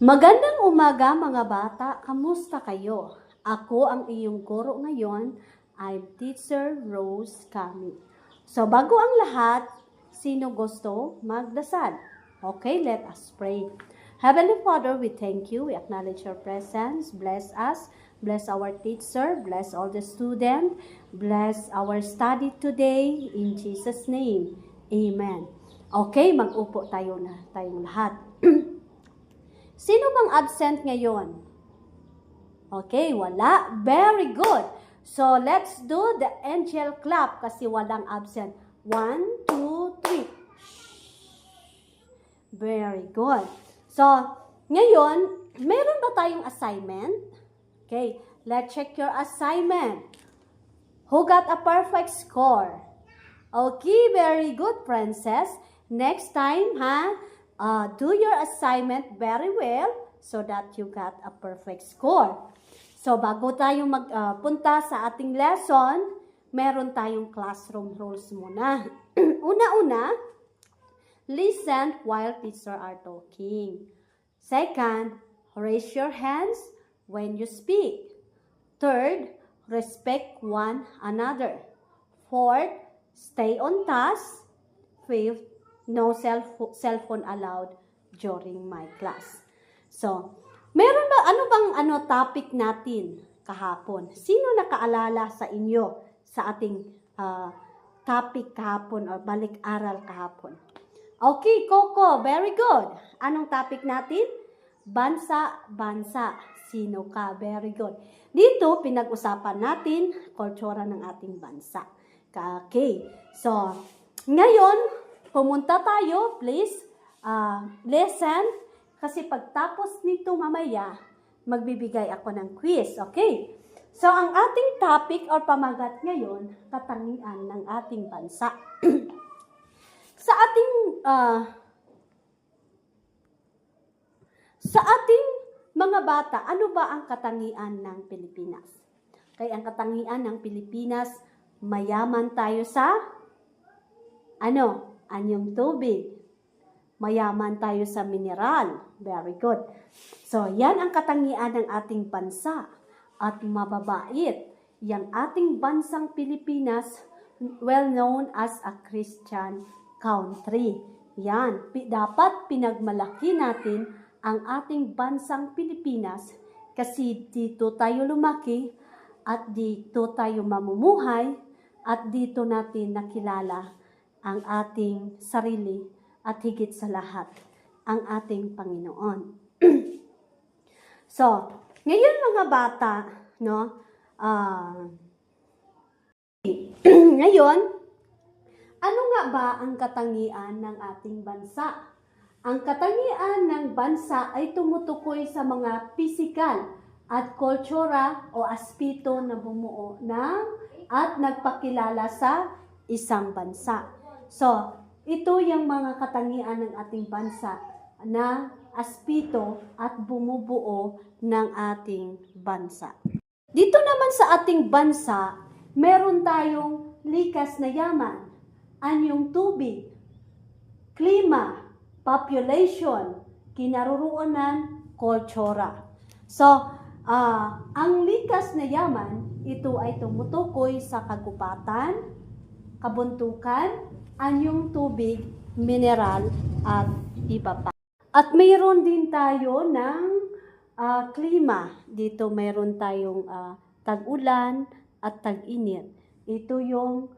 Magandang umaga mga bata, kamusta kayo? Ako ang iyong guro ngayon, I'm Teacher Rose Cami. So bago ang lahat, sino gusto magdasal? Okay, let us pray. Heavenly Father, we thank you, we acknowledge your presence, bless us, bless our teacher, bless all the students, bless our study today, in Jesus' name, Amen. Okay, mag-upo tayong lahat. Sino bang absent ngayon? Okay, wala. Very good. So, let's do the angel clap kasi walang absent. 1, 2, 3. Very good. So, ngayon, meron ba tayong assignment? Okay, let's check your assignment. Who got a perfect score? Okay, very good, Princess. Next time, do your assignment very well so that you got a perfect score. So, bago tayo magpunta sa ating lesson, meron tayong classroom rules muna. Una-una, listen while teacher are talking. Second, raise your hands when you speak. Third, respect one another. Fourth, stay on task. Fifth, no cellphone allowed during my class. So, meron ba, ano topic natin kahapon? Sino nakaalala sa inyo sa ating topic kahapon o balik-aral kahapon? Okay, Coco, very good. Anong topic natin? Bansa-bansa. Sino ka? Very good. Dito, pinag-usapan natin kultura ng ating bansa. Okay, so, ngayon, pumunta tayo, please, listen, kasi pagtapos nito mamaya, magbibigay ako ng quiz, okay? So, ang ating topic or pamagat ngayon, katangian ng ating bansa. Sa ating mga bata, ano ba ang katangian ng Pilipinas? Okay, ang katangian ng Pilipinas, mayaman tayo sa anyong tubig. Mayaman tayo sa mineral. Very good. So, yan ang katangian ng ating bansa. At mababait. Yang ating bansang Pilipinas, well known as a Christian country. Yan. Dapat pinagmalaki natin ang ating bansang Pilipinas kasi dito tayo lumaki at dito tayo mamumuhay at dito natin nakilala ang ating sarili at higit sa lahat, ang ating Panginoon. So, ngayon mga bata, ngayon, ano nga ba ang katangian ng ating bansa? Ang katangian ng bansa ay tumutukoy sa mga pisikal at kultura o aspeto na bumuo ng at nagpakilala sa isang bansa. So, ito yung mga katangian ng ating bansa na aspeto at bumubuo ng ating bansa. Dito naman sa ating bansa, meron tayong likas na yaman, anyong tubig, klima, population, kinaroroonan, kultura. So, ang likas na yaman, ito ay tumutukoy sa kagubatan, kabuntukan, anyong tubig, mineral, at iba pa. At mayroon din tayo ng klima. Dito mayroon tayong tag-ulan at tag-init. Ito yung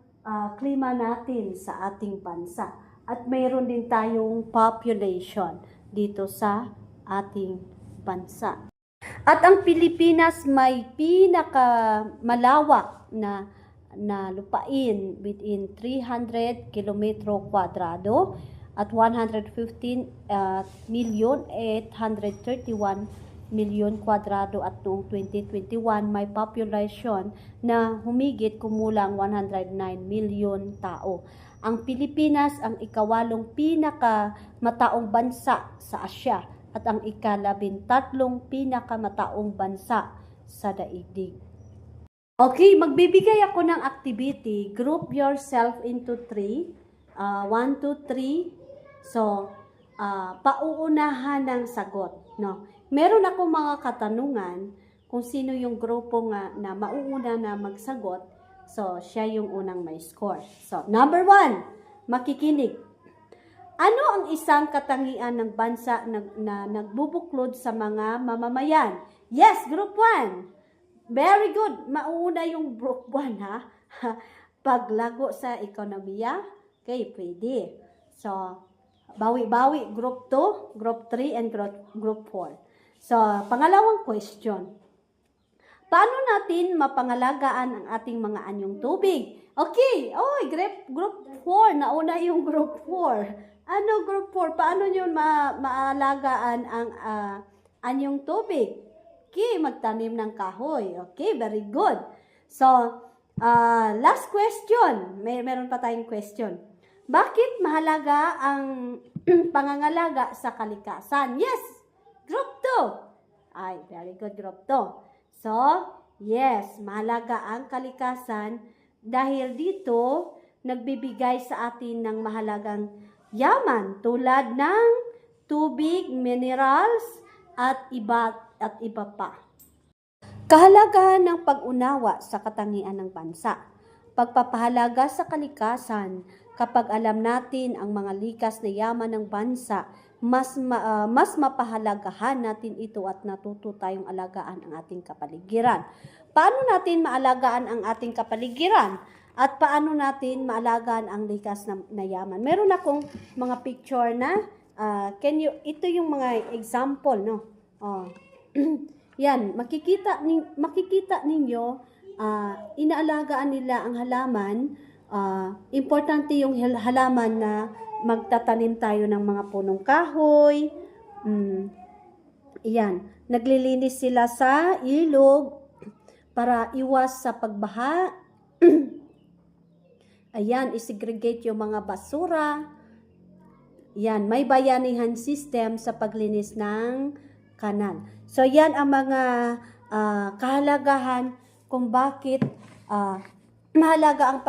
klima natin sa ating bansa. At mayroon din tayong population dito sa ating bansa. At ang Pilipinas may pinakamalawak na lupain within 300 kilometro kwadrado at 115,831,000,000 kwadrado at noong 2021 may population na humigit kumulang 109 milyon tao. Ang Pilipinas ang ikawalong pinakamataong bansa sa Asya at ang ika-13 pinakamataong bansa sa daigdig. Okay, magbibigay ako ng activity. Group yourself into 3. 1, 2, 3. So, pauunahan ng sagot, no? Meron ako mga katanungan kung sino yung grupo nga na mauuna na magsagot. So, siya yung unang may score. So, number 1, makikinig. Ano ang isang katangian ng bansa na nagbubuklod sa mga mamamayan? Yes, group 1. Very good. Mauuna yung group 1, ha? Paglago sa ekonomiya. Okay, pwede. So, bawi-bawi. Group 2, group 3, and group 4. So, pangalawang question. Paano natin mapangalagaan ang ating mga anyong tubig? Okay, group 4. Nauna yung group 4. Ano group 4? Paano nyo maalagaan ang anyong tubig? Okay, magtanim ng kahoy. Okay, very good. So, last question. Meron pa tayong question. Bakit mahalaga ang pangangalaga sa kalikasan? Yes, group 2. Ay, very good, group 2. So, yes, mahalaga ang kalikasan dahil dito nagbibigay sa atin ng mahalagang yaman tulad ng tubig, minerals, at iba pa. Kahalagahan ng pag-unawa sa katangian ng bansa. Pagpapahalaga sa kalikasan, kapag alam natin ang mga likas na yaman ng bansa, mas mapahalagahan natin ito at natuto tayong alagaan ang ating kapaligiran. Paano natin maalagaan ang ating kapaligiran? At paano natin maalagaan ang likas na yaman? Meron akong mga picture na, ito yung mga example, no? Yan, makikita ninyo, inaalagaan nila ang halaman. Importante yung halaman na magtatanim tayo ng mga punong kahoy. Yan, naglilinis sila sa ilog para iwas sa pagbaha. Ayan, isegregate yung mga basura. Yan, may bayanihan system sa paglinis ng kanal. So, yan ang mga kahalagahan kung bakit mahalaga ang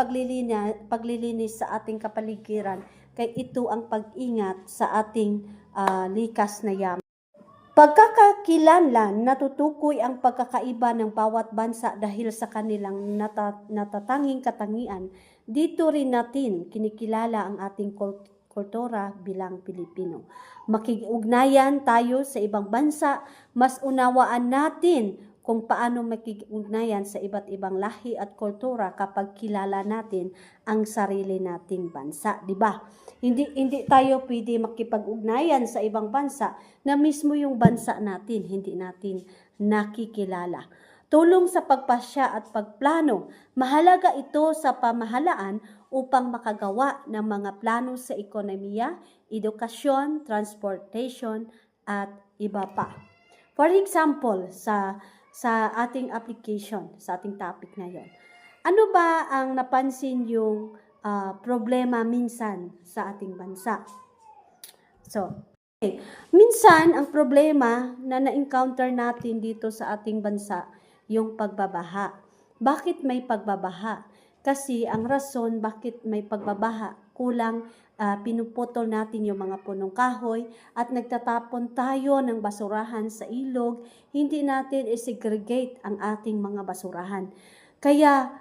paglilinis sa ating kapaligiran. Kaya ito ang pag-ingat sa ating likas na yaman. Pagkakakilanlan, natutukoy ang pagkakaiba ng bawat bansa dahil sa kanilang natatanging katangian. Dito rin natin kinikilala ang ating kultura bilang Pilipino. Makikugnayan tayo sa ibang bansa, mas unawaan natin kung paano makikugnayan sa iba't ibang lahi at kultura kapag kilala natin ang sarili nating bansa, di ba? Hindi tayo pwede makipag-ugnayan sa ibang bansa na mismo yung bansa natin hindi natin nakikilala. Tulong sa pagpasya at pagplano, mahalaga ito sa pamahalaan upang makagawa ng mga plano sa ekonomiya, edukasyon, transportation, at iba pa. For example, sa ating application, sa ating topic ngayon, ano ba ang napansin yung problema minsan sa ating bansa? So, okay. Minsan ang problema na na-encounter natin dito sa ating bansa, yung pagbabaha. Bakit may pagbabaha? Kasi ang rason bakit may pagbabaha, kulang pinuputol natin yung mga punong kahoy at nagtatapon tayo ng basurahan sa ilog, hindi natin i-segregate ang ating mga basurahan. Kaya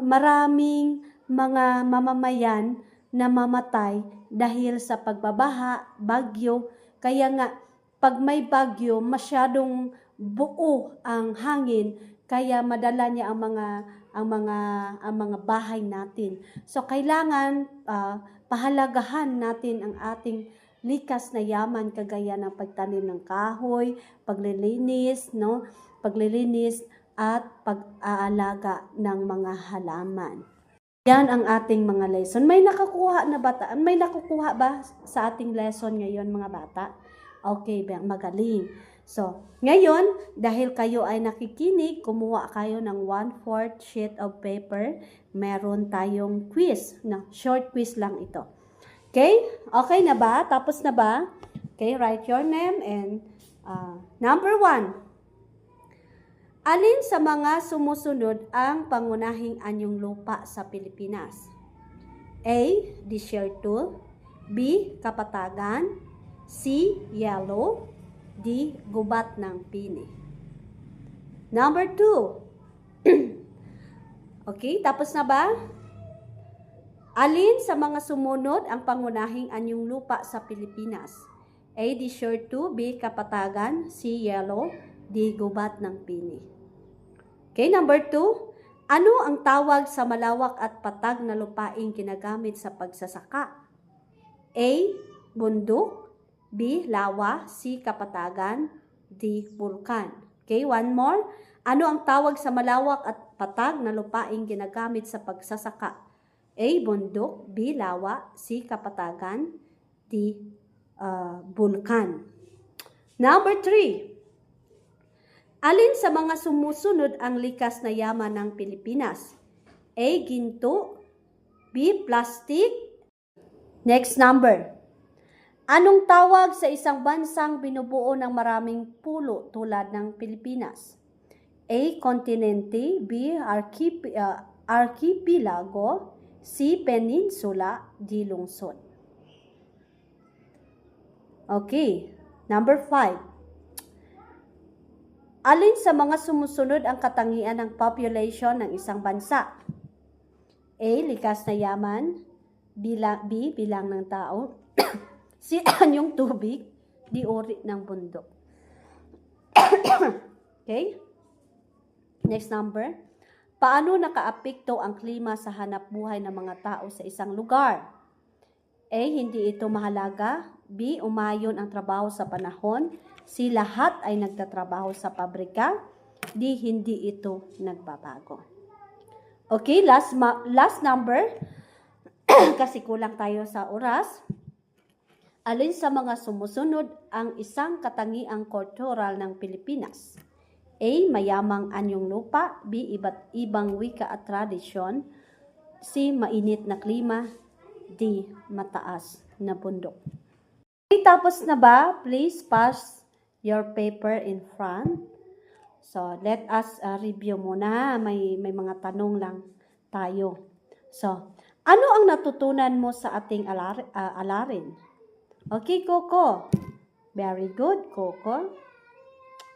maraming mga mamamayan na mamatay dahil sa pagbabaha, bagyo. Kaya nga, pag may bagyo, masyadong buo ang hangin, kaya madala niya ang mga bahay natin. So kailangan pahalagahan natin ang ating likas na yaman kagaya ng pagtanim ng kahoy, paglilinis, no? Paglilinis at pag-aalaga ng mga halaman. Yan ang ating mga lesson. May nakukuha ba sa ating lesson ngayon, mga bata? Okay, magaling. So, ngayon, dahil kayo ay nakikinig, kumuha kayo ng 1/4 sheet of paper. Meron tayong quiz. Short quiz lang ito. Okay? Okay na ba? Tapos na ba? Okay, write your name and number 1. Alin sa mga sumusunod ang pangunahing anyong lupa sa Pilipinas? A. Desierto. B. Kapatagan. C. Yellow. D. Gubat ng pini. Number 2. Okay, tapos na ba? Alin sa mga sumunod ang pangunahing anyong lupa sa Pilipinas? A. Desert 2. B. Kapatagan. C. Yellow. D. Gubat ng pini. Okay, number 2. Ano ang tawag sa malawak at patag na lupaing ginagamit sa pagsasaka? A. Bundok. B. Lawa. C. Kapatagan. D. Bulkan. Okay, one more. Ano ang tawag sa malawak at patag na lupaing ginagamit sa pagsasaka? A. Bundok. B. Lawa. C. Kapatagan. D. Bulkan. Number 3. Alin sa mga sumusunod ang likas na yaman ng Pilipinas? A. Ginto. B. Plastic. Next number. Anong tawag sa isang bansang binubuo ng maraming pulo tulad ng Pilipinas? A. Kontinente. B. Archipelago. C. Peninsula. D. Lungsod. Okay. Number 5. Alin sa mga sumusunod ang katangian ng population ng isang bansa? A. Likas na yaman. B. Bilang ng tao. C. Anyong tubig. D. Uri ng bundok. Okay? Next number. Paano nakaapekto ang klima sa hanap buhay ng mga tao sa isang lugar? A. Hindi ito mahalaga. B. Umayon ang trabaho sa panahon. C. Lahat ay nagtatrabaho sa pabrika. D. Hindi ito nagbabago. Okay, last number. Kasi kulang tayo sa oras. Alin sa mga sumusunod ang isang katangiang kultural ng Pilipinas? A. Mayamang anyong lupa. B. Iba't ibang wika at tradisyon. C. Mainit na klima. D. Mataas na bundok. Okay, tapos na ba? Please pass your paper in front. So, let us review muna. May mga tanong lang tayo. So, ano ang natutunan mo sa ating alarin? Okay, Coco. Very good, Coco.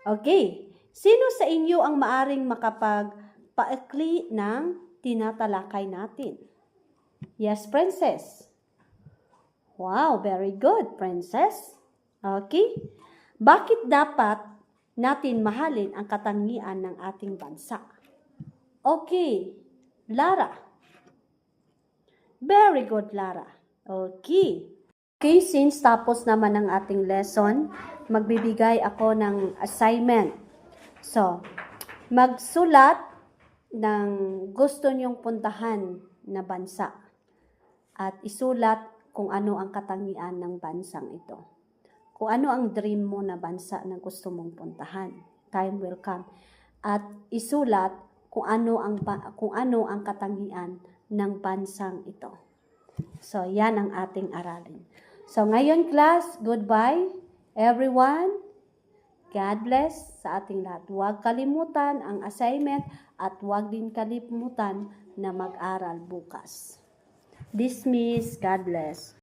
Okay. Sino sa inyo ang maaring makapagpaikli ng tinatalakay natin? Yes, Princess. Wow, very good, Princess. Okay. Bakit dapat natin mahalin ang katangian ng ating bansa? Okay, Lara. Very good, Lara. Okay. Okay, since tapos naman ang ating lesson, magbibigay ako ng assignment. So, magsulat ng gusto niyong puntahan na bansa at isulat kung ano ang katangian ng bansang ito. Kung ano ang dream mo na bansa na gusto mong puntahan. Time will come. At isulat kung ano ang katangian ng bansang ito. So, yan ang ating aralin. So, ngayon class, goodbye everyone. God bless sa ating lahat. Huwag kalimutan ang assignment at huwag din kalimutan na mag-aral bukas. Dismiss. God bless.